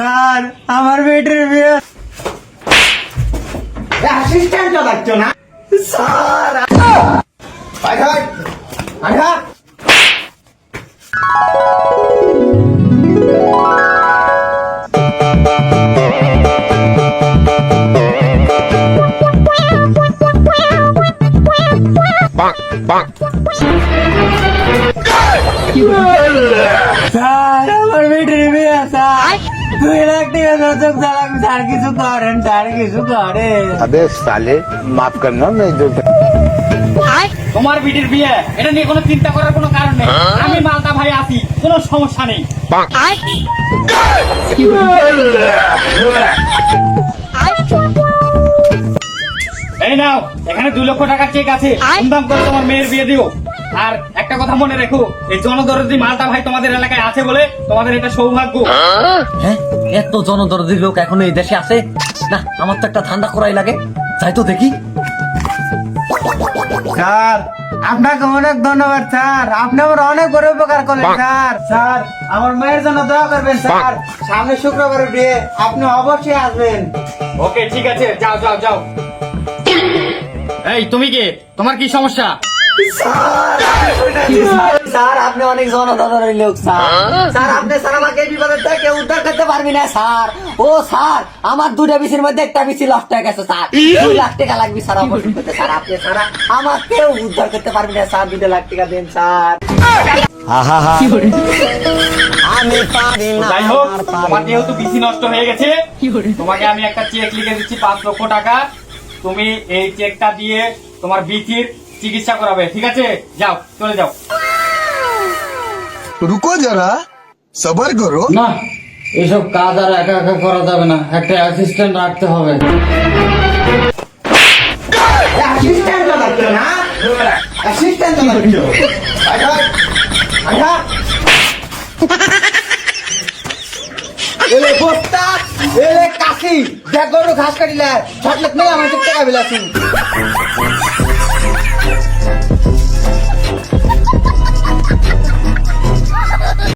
Sir আমার বেটির বিয়ে অ্যাসিস্ট্যান্ট লাগছো না স্যার স্যার আমার বেটির বিয়ে স্যার 2 লাখ টাকা দর্শক স্যার কিছু করেন স্যার কিছু করেন अबे साले माफ करना मैं जो তোমার বিটির বিয়ে এটা নিয়ে কোনো চিন্তা করার কোনো কারণ নেই আমি মালটা ভাই আছি কোনো সমস্যা নেই এই নাও এখানে 2 লক্ষ টাকার চেক আছে ধুমধাম করে তোমার মেয়ের বিয়ে দিও আর একটা কথা মনে রেখো এই জনদরদি মালটা ভাই তোমাদের এলাকায় আছে বলে তোমাদের এটা সৌভাগ্য। হ্যাঁ এত জনদরদি লোক এখনো এই দেশে আছে না, আমার তো একটা ধান্দা করাই লাগে, যাই তো দেখি। স্যার আপনাকে অনেক ধন্যবাদ স্যার, আপনি আমার অনেক বড় উপকার করলেন স্যার। স্যার আমার মায়ের জন্য দোয়া করবেন স্যার, সামনে শুক্রবার বিয়ে, আপনি অবশ্যই আসবেন। ওকে ঠিক আছে, যাও যাও যাও। এই তুমি কে, তোমার কি সমস্যা? স্যার আপনি অনেক জনদরদি লোক স্যার, স্যার আপনি স্যার আমাকে এই বিপদের থেকে কেউ উদ্ধার করতে পারবি না স্যার। ও স্যার আমার 2টা বিচির মধ্যে একটা বিচি নষ্ট হয়ে গেছে স্যার, 2 লাখ টাকা লাগবে স্যার অপারেশন করতে। স্যার আপনি ছাড়া আমার কেউ উদ্ধার করতে পারবি না স্যার, 2 লাখ টাকা দেন স্যার। আমি পারি না। যাই হোক, তোমার যেহেতু বিসি নষ্ট হয়ে গেছে, তোমাকে আমি একটা চেক লিখে দিচ্ছি 5 লক্ষ টাকা। তুমি এই চেকটা দিয়ে তোমার বিচির চিকিৎসা করাবে, ঠিক আছে? যাও, চলে যাও। रुको जरा सबर करो। না, এসব কাজ আর একা একা করা যাবে না, একটা অ্যাসিস্ট্যান্ট রাখতে হবে। অ্যাসিস্ট্যান্ট লাগছো না অ্যাসিস্ট্যান্ট লাগছো এলে বস্তা এলে কাশি দেখ গরু ঘাস কাটিলে ছট লাখ নেই আমার টাকা বিলাসী